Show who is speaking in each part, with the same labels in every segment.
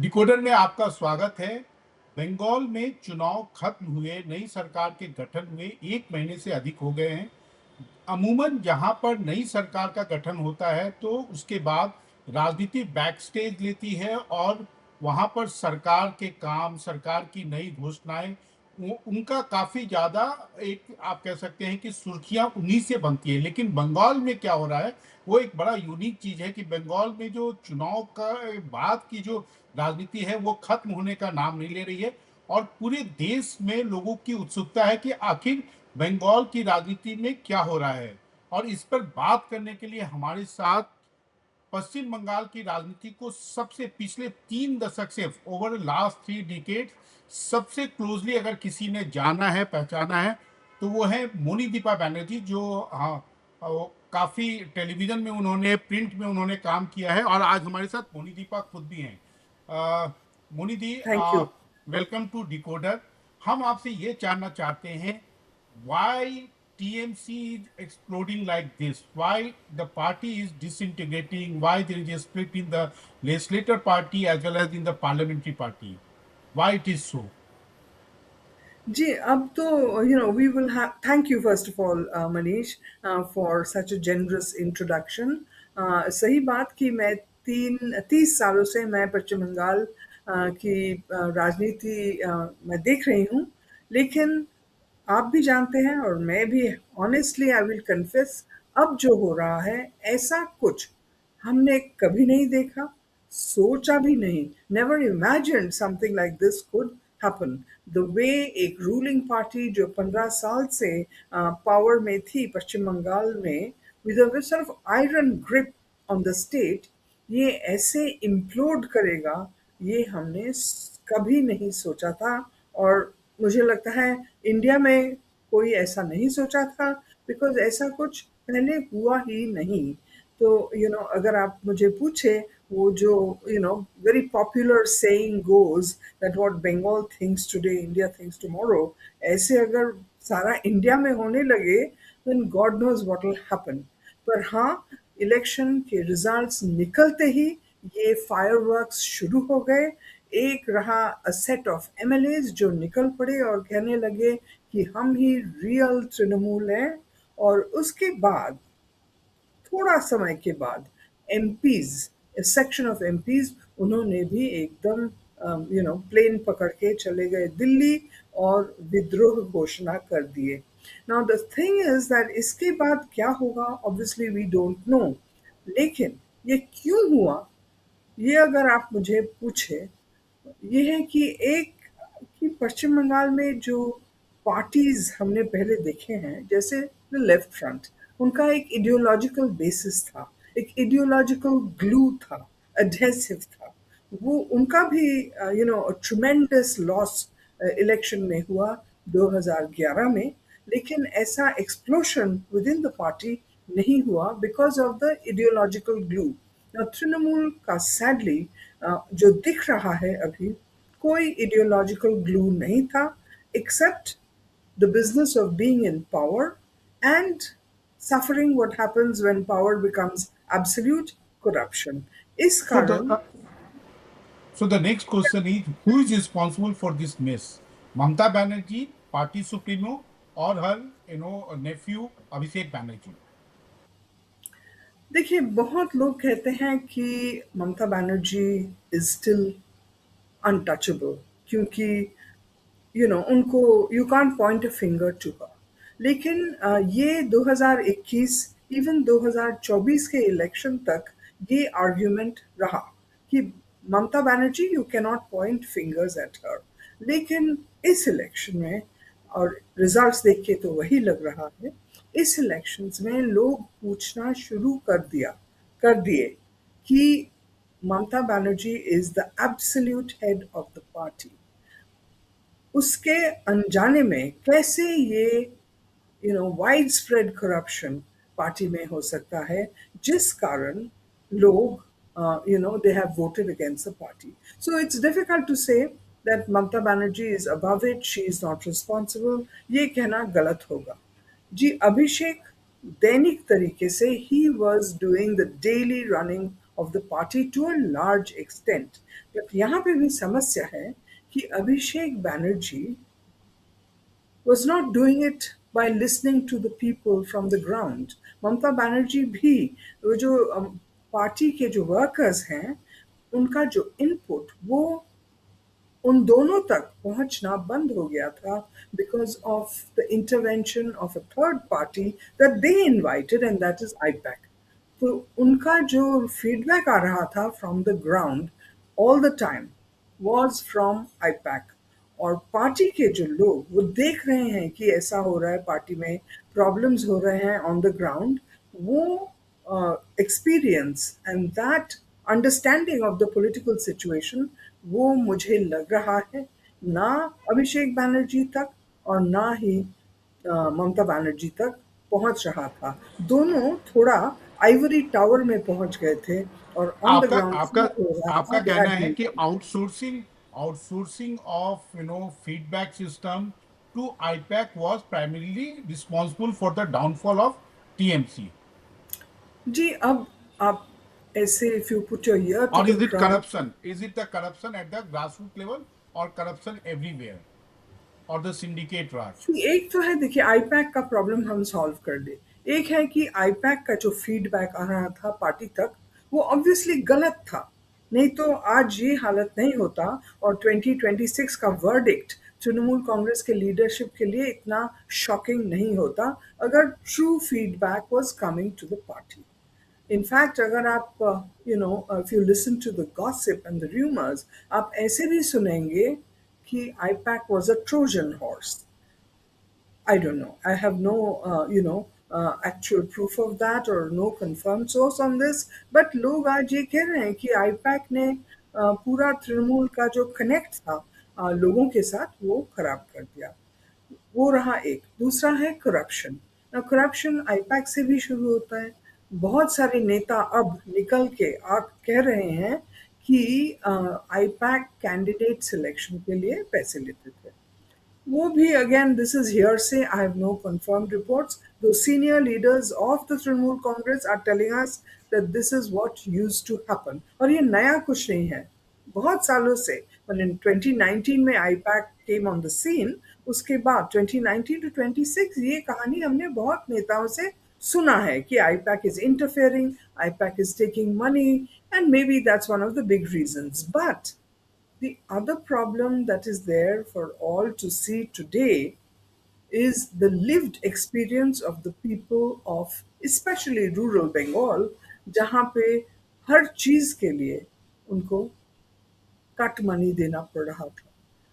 Speaker 1: Decoder में आपका स्वागत है। बंगाल में चुनाव खत्म हुए, नई सरकार के गठन हुए 1 महीने से अधिक हो गए हैं। अमूमन जहाँ पर नई सरकार का गठन होता है तो उसके बाद राजनीति बैकस्टेज लेती है और वहाँ पर सरकार के काम, सरकार की नई घोषणाएँ उनका काफ़ी ज़्यादा एक आप कह सकते हैं कि सुर्खियाँ उन्हीं से बनती है। लेकिन बंगाल में क्या हो रहा है, वो एक बड़ा यूनिक चीज़ है कि बंगाल में जो चुनाव का बाद की जो राजनीति है वो खत्म होने का नाम नहीं ले रही है और पूरे देश में लोगों की उत्सुकता है कि आखिर बंगाल की राजनीति में क्या हो रहा है। और इस पर बात करने के लिए हमारे साथ पश्चिम बंगाल की राजनीति को सबसे पिछले 3 दशक से ओवर लास्ट 3 डिकेड सबसे क्लोजली अगर किसी ने जाना है, पहचाना है, तो वो है मोनी दीपा बनर्जी, जो काफ़ी टेलीविज़न में उन्होंने, प्रिंट में उन्होंने काम किया है और आज हमारे साथ मोनी दीपा खुद भी हैं। Moni di,
Speaker 2: thank you.
Speaker 1: Welcome to decoder. हम आपसे ये जानना चाहते हैं, why TMC is exploding like this? Why the party is disintegrating? Why there is a split in the legislature party as well as in the parliamentary party? Why it is so?
Speaker 2: जी, अब तो we will have thank you first of all Manish for such a generous introduction. सही बात कि मैं 30 सालों से मैं पश्चिम बंगाल की राजनीति मैं देख रही हूँ, लेकिन आप भी जानते हैं और मैं भी ऑनेस्टली आई विल कन्फेस, अब जो हो रहा है ऐसा कुछ हमने कभी नहीं देखा, सोचा भी नहीं। Never imagined something like this could happen. The way एक रूलिंग पार्टी जो 15 साल से पावर में थी पश्चिम बंगाल में, with a sort of iron grip on the state, ये ऐसे इम्प्लोड करेगा, ये हमने कभी नहीं सोचा था। और मुझे लगता है इंडिया में कोई ऐसा नहीं सोचा था, बिकॉज ऐसा कुछ पहले हुआ ही नहीं। तो अगर आप मुझे पूछे, वो जो very popular saying goes that what Bengal thinks today India thinks tomorrow, ऐसे अगर सारा इंडिया में होने लगे, then God knows what will happen. पर हाँ, इलेक्शन के रिजल्ट्स निकलते ही ये फायरवर्क्स शुरू हो गए। एक रहा अ सेट ऑफ एमएलएज जो निकल पड़े और कहने लगे कि हम ही रियल तृणमूल हैं। और उसके बाद थोड़ा समय के बाद एमपीज, सेक्शन ऑफ एमपीज, उन्होंने भी एकदम प्लेन पकड़ के चले गए दिल्ली और विद्रोह घोषणा कर दिए। Now the thing is that इसके बाद क्या होगा, ऑब्वियसली वी डोंट नो। लेकिन ये क्यों हुआ, ये अगर आप मुझे पूछे, ये है कि एक कि पश्चिम बंगाल में जो पार्टीज हमने पहले देखे हैं, जैसे लेफ्ट फ्रंट, उनका एक इडियोलॉजिकल बेसिस था, एक इडियोलॉजिकल ग्लू था, एडहेसिव था। वो उनका भी ट्रिमेंडस लॉस इलेक्शन में हुआ 2011 में। लेकिन ऐसा explosion with in the party नहीं हुआ because of the ideological glue. Trinamool का सैडली जो दिख रहा है अभी, कोई इडियोलॉजिकल ग्लू नहीं था, accept the business of being in power and suffering what happens when power becomes absolute corruption. इस
Speaker 1: So the
Speaker 2: कारण
Speaker 1: so the next question is, who is responsible for this mess? Mamata Banerjee, party supremo, or her nephew Abhishek Banerjee?
Speaker 2: देखिए, बहुत लोग कहते हैं कि Mamata Banerjee is still untouchable, क्योंकि उनको you can't point a finger to her. लेकिन ये 2021 इवन 2024 के इलेक्शन तक ये आर्ग्यूमेंट रहा कि Mamata Banerjee, you can not point fingers at her. लेकिन इस इलेक्शन में, और रिजल्ट्स देख के तो वही लग रहा है, इस इलेक्शंस में लोग पूछना शुरू कर दिए कि Mamata Banerjee is the absolute head of the party. उसके अनजाने में कैसे ये वाइड स्प्रेड करप्शन पार्टी में हो सकता है, जिस कारण लोग they have voted against the party. So it's difficult to say that Mamata Banerjee is above it, she is not responsible, ये कहना गलत होगा। जी, अभिषेक दैनिक तरीके से ही was doing the daily running of the party to a large extent. But यहाँ पे भी समस्या है कि अभिषेक Banerjee was not doing it by listening to the people from the ground. Mamata Banerjee भी वो जो पार्टी के जो वर्कर्स हैं उनका जो इनपुट वो उन दोनों तक पहुंचना बंद हो गया था because of the intervention of a third party that they invited and that is IPAC. तो उनका जो फीडबैक आ रहा था from the ground all the time was from IUPAC और पार्टी के जो लोग वो देख रहे हैं कि ऐसा हो रहा है पार्टी में प्रॉब्लम्स हो रहे हैं ऑन द ग्राउंड वो experience and that understanding of the political situation वो मुझे लग रहा है ना अभिषेक बैनर्जी तक और ना ही ममता बनर्जी तक पहुंच रहा था दोनों थोड़ा आइवरी टावर में पहुंच गए थे और ऑन द
Speaker 1: आपका
Speaker 2: ग्राउंड
Speaker 1: आपका
Speaker 2: हो रहा
Speaker 1: आपका
Speaker 2: था
Speaker 1: कहना है
Speaker 2: ग्रेजुअली
Speaker 1: कि outsourcing of feedback system to IPAC was primarily responsible for the downfall of TMC,
Speaker 2: जी अब आप ऐसे if you put your ear to
Speaker 1: और
Speaker 2: the ground
Speaker 1: is it the corruption at the grassroot level और corruption everywhere और the syndicate raj?
Speaker 2: एक तो है देखिए आईपैक का प्रॉब्लम हम सॉल्व कर ले एक है कि आईपैक का जो फीडबैक आ रहा था पार्टी तक वो ऑब्वियसली गलत था नहीं तो आज ये हालत नहीं होता और 2026 का वर्डिक्ट तृणमूल कांग्रेस के लीडरशिप के लिए इतना शॉकिंग नहीं होता अगर true feedback was coming to the party In fact, अगर आप if you listen to the gossip and the rumors, आप ऐसे भी सुनेंगे कि IPAC was a Trojan horse. I don't know. I have no, actual proof of that or no confirmed source on this. But लोग आज ये कह रहे हैं कि आईपैक ने पूरा तृणमूल का जो कनेक्ट था लोगों के साथ वो खराब कर दिया वो रहा एक दूसरा है करप्शन करप्शन आईपैक से भी शुरू होता है बहुत सारे नेता अब निकल के आप कह रहे हैं कि आईपैक कैंडिडेट सिलेक्शन के लिए पैसे लेते थे वो भी again this is hearsay I have no confirmed reports the senior leaders of the Trinamool Congress are telling us that this is what used to happen और ये नया कुछ नहीं है बहुत सालों से मतलब 2019 में IUPAC came on the scene उसके बाद 2019 to 26 ये कहानी हमने बहुत नेताओं से सुना है कि IUPAC is interfering IUPAC is taking money and maybe that's one of the big reasons but the other problem that is there for all to see today is the lived experience of the people of especially rural Bengal, जहाँ पे हर चीज के लिए उनको cut money देना पड़ रहा था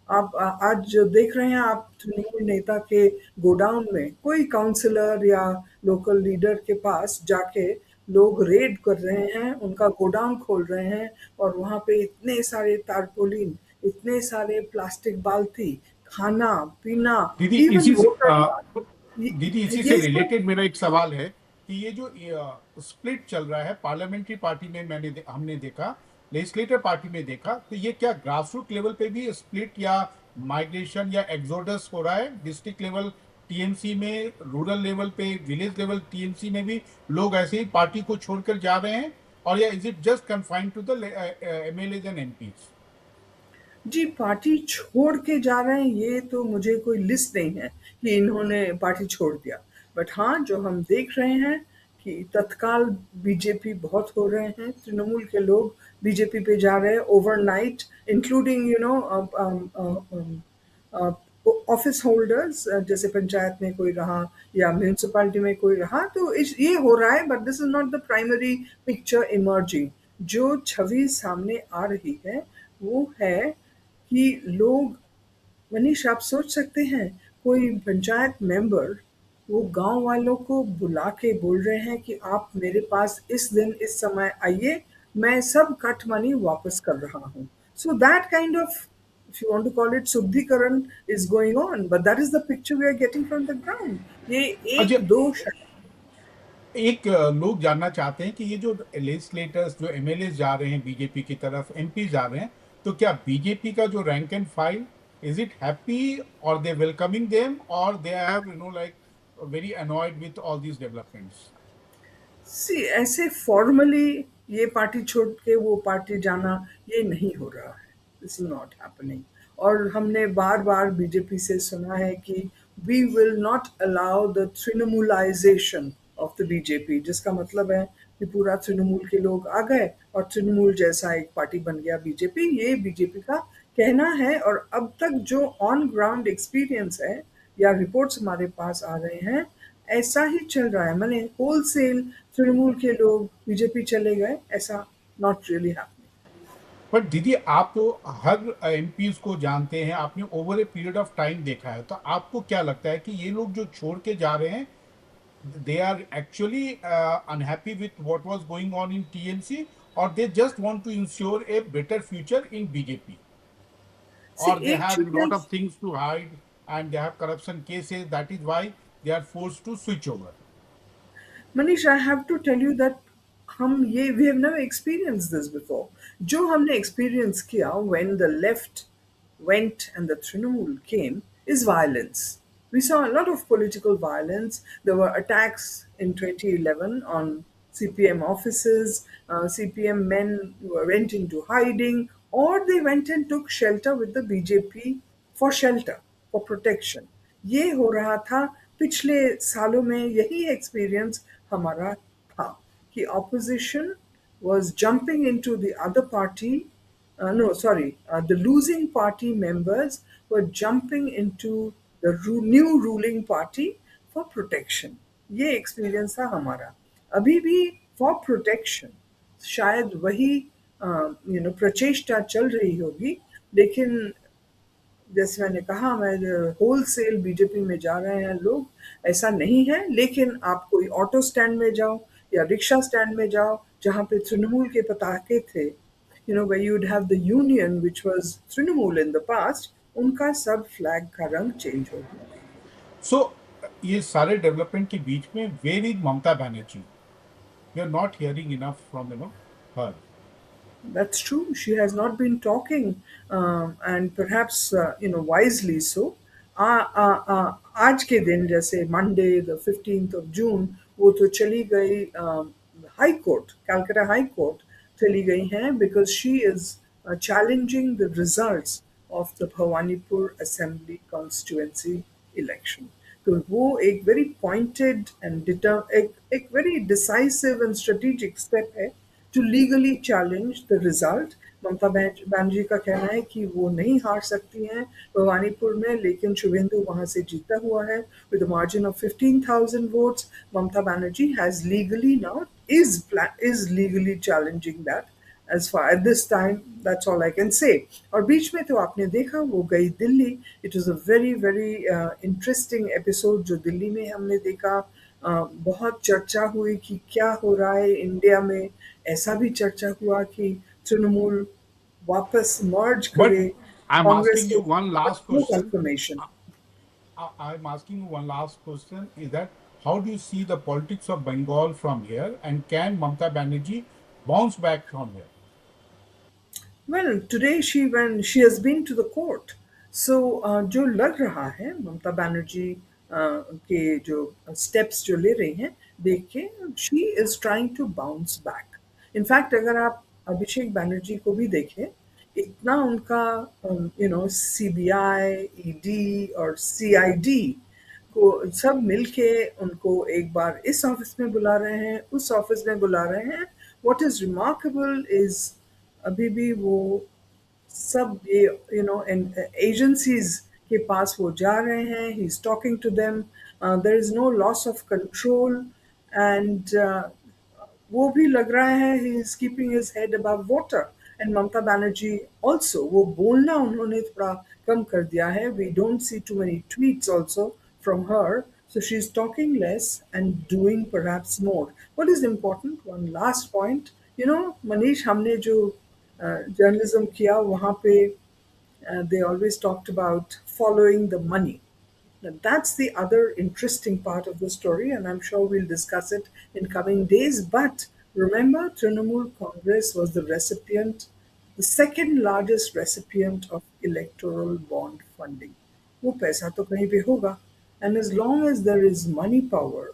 Speaker 2: आप आज जो देख रहे हैं आप तृणमूल नेता के गोडाउन में कोई काउंसलर या लोकल लीडर के पास जाके लोग रेड कर रहे हैं उनका गोडाउन खोल रहे हैं और वहाँ पे इतने सारे तारपोलिन इतने सारे प्लास्टिक बाल्टी खाना पीना
Speaker 1: दीदी
Speaker 2: इवन
Speaker 1: इसी से
Speaker 2: वोटर कार्ड
Speaker 1: दीदी इसी से
Speaker 2: ये सब
Speaker 1: रिलेटेड मेरा एक सवाल है कि ये जो स्प्लिट चल रहा है पार्लियामेंट्री पार्टी में हमने देखा, लेजिस्लेटिव पार्टी में देखा, तो ये क्या ग्रासरूट लेवल पे भी स्प्लिट या माइग्रेशन या एक्सोडस हो रहा है? डिस्ट्रिक्ट लेवल टीएमसी में, रूरल लेवल पे, विलेज लेवल टीएमसी में भी लोग ऐसे ही पार्टी को छोड़कर जा रहे हैं, और या is it just confined to the MLAs and MPs?
Speaker 2: जी पार्टी छोड़ के जा रहे हैं ये तो मुझे कोई लिस्ट नहीं है कि इन्होंने पार्टी छोड़ दिया बट हाँ जो हम देख रहे हैं कि तत्काल बीजेपी बहुत हो रहे हैं तृणमूल के लोग बीजेपी पे जा रहे हैं ओवरनाइट इंक्लूडिंग ऑफिस होल्डर्स जैसे पंचायत में कोई रहा या म्यूनसिपैलिटी में कोई रहा तो ये हो रहा है but this is not the primary picture emerging जो छवि सामने आ रही है वो है कि लोग मनीष आप सोच सकते हैं कोई पंचायत मेंबर वो गांव वालों को बुला के बोल रहे हैं कि आप मेरे पास इस दिन इस समय आइए मैं सब कट मनी वापस कर रहा हूँ so that kind of if you want to call it शुद्धिकरण is going on but that is the picture we are getting from the ground ये एक
Speaker 1: अच्छा,
Speaker 2: दो
Speaker 1: एक लोग जानना चाहते हैं कि ये जो लेजिस्लेटर्स जो एमएलए जा रहे हैं बीजेपी की तरफ, एमपी जा रहे हैं, तो क्या बीजेपी का जो rank and file is it happy और दे वेलकमिंग देम और they have like very annoyed with all these developments?
Speaker 2: See ऐसे फॉर्मली ये पार्टी छोड़ के वो पार्टी जाना, ये नहीं हो रहा है। This is not happening. और हमने बार बार बीजेपी से सुना है कि we will not allow the Trinamoolisation of the BJP, जिसका मतलब है कि पूरा तृणमूल के लोग आ गए और तृणमूल जैसा एक पार्टी बन गया बीजेपी। ये बीजेपी का कहना है। और अब तक जो ऑन ग्राउंड एक्सपीरियंस है या रिपोर्ट्स हमारे पास आ रहे हैं, ऐसा ही चल रहा है। मैंने होलसेल तृणमूल के लोग बीजेपी चले गए, ऐसा नॉट रियली हैपनिंग।
Speaker 1: बट दीदी, आप तो हर एमपीज को जानते हैं, आपने over a period of time देखा है, तो आपको क्या लगता है कि ये लोग जो छोड़ के जा रहे हैं, they are actually unhappy with what was going on in TNC, or they just want to ensure a better future in BJP,
Speaker 2: C
Speaker 1: or they
Speaker 2: एक
Speaker 1: have a
Speaker 2: चीज है
Speaker 1: lot of things to hide and they have corruption cases, that is why they are forced to switch over.
Speaker 2: Manish, I have to tell you that हम ये we have never experience this before. जो हमने experience किया when the left went and the Trinamool came is violence. We saw a lot of political violence. There were attacks in 2011 on CPM offices. CPM men went into hiding, or they went and took shelter with the BJP for shelter, for protection. ये हो रहा था पिछले सालों में। यही experience हमारा था कि opposition was jumping into the other party. No, sorry, the losing party members were jumping into the new ruling party for protection. ये एक्सपीरियंस था हमारा। अभी भी फॉर प्रोटेक्शन शायद वही प्रचेष्टा चल रही होगी। लेकिन जैसे मैंने कहा, मैं होलसेल बीजेपी में जा रहे हैं लोग, ऐसा नहीं है। लेकिन आप कोई ऑटो स्टैंड में जाओ या रिक्शा स्टैंड में जाओ जहाँ पे तृणमूल के पताके थे, where you'd have the union which was Trinamool in the past, उनका सब फ्लैग का रंग चेंज हो गया।
Speaker 1: So ये सारे डेवलपमेंट के बीच में where is Mamata Banerjee? We are not hearing enough from her.
Speaker 2: That's true. She has not been talking, and perhaps wisely so. आज के दिन जैसे Monday the 15th of June वो तो चली गई high court, Calcutta high court चली गई हैं, because she is challenging the results of the Bhawanipur Assembly constituency election. तो वो एक very pointed and एक very decisive and strategic step है to legally challenge the result. Mamata Banerjee का कहना है कि वो नहीं हार सकती हैं भवानीपुर में, लेकिन शुभेंदु वहां से जीता हुआ है with a margin of 15,000 votes. Mamata Banerjee has legally now is legally challenging that. As far at this time, that's all I can say. और बीच में तो आपने देखा वो गई Delhi. It was a very very interesting episode जो दिल्ली में हमने देखा। बहुत चर्चा हुई कि क्या हो रहा है इंडिया में। ऐसा भी चर्चा हुआ कि तृणमूल वापस मर्ज
Speaker 1: बट
Speaker 2: करे
Speaker 1: आई एम
Speaker 2: कांग्रेस
Speaker 1: आस्किंग
Speaker 2: के,
Speaker 1: you one last
Speaker 2: no
Speaker 1: question.
Speaker 2: Confirmation.
Speaker 1: I'm asking you one last question, is that how do you see the politics of Bengal from here, and can Mamata Banerjee bounce back from here?
Speaker 2: Well, today she has been to the court. So जो लग रहा है ममता बनर्जी के जो steps जो ले रही हैं देख के, she is trying to bounce back. In fact अगर आप अभिषेक बनर्जी को भी देखें, इतना उनका सीबीआई, ईडी और सीआईडी को सब मिलके उनको एक बार इस ऑफिस में बुला रहे हैं, उस ऑफिस में बुला रहे हैं। व्हाट इज रिमार्केबल इज अभी भी वो सब ये एजेंसीज के पास वो जा रहे हैं। He is talking to them. There is no loss of control. And वो भी लग रहा है he is keeping his head above water. And Mamata Banerjee also, वो बोलना उन्होंने थोड़ा कम कर दिया है। We don't see too many tweets also from her. So she's talking less and doing perhaps more. What is important? One last point. Manish, हमने जो जर्नलिज्म किया वहाँ पे they always talked about following the money. Now, that's the other interesting part of the story, and I'm sure we'll discuss it in coming days. But remember, Trinamool Congress was the recipient, the second largest recipient of electoral bond funding. वो पैसा तो कहीं पे होगा, and as long as there is money power,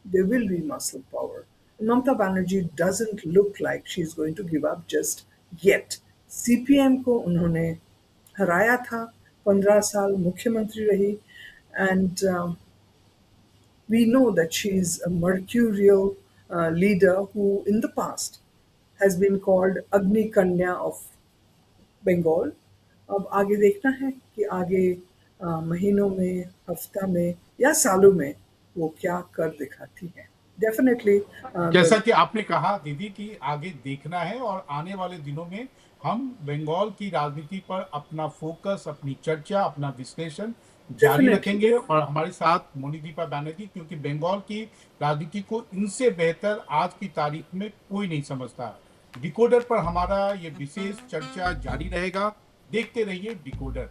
Speaker 2: there will be muscle power. Mamata Banerjee doesn't look like she's going to give up just yet. CPM को उन्होंने हराया था, 15 साल मुख्यमंत्री रही, and we know that she's a mercurial leader who, in the past, has been called Agni Kanya of Bengal. अब आगे देखना है कि आगे महीनों में, हफ्ता में या सालों में वो क्या कर दिखाती है. Definitely, the
Speaker 1: जैसा कि आपने कहा दीदी कि आगे देखना है और आने वाले दिनों में हम बंगाल की राजनीति पर अपना फोकस, अपनी चर्चा, अपना विश्लेषण जारी
Speaker 2: definitely.
Speaker 1: रखेंगे और हमारे साथ मोनिदीपा बैनर्जी, क्योंकि बंगाल की राजनीति को इनसे बेहतर आज की तारीख में कोई नहीं समझता. डिकोडर पर हमारा ये विशेष चर्चा जारी रहेगा. देखते रहिए डिकोडर.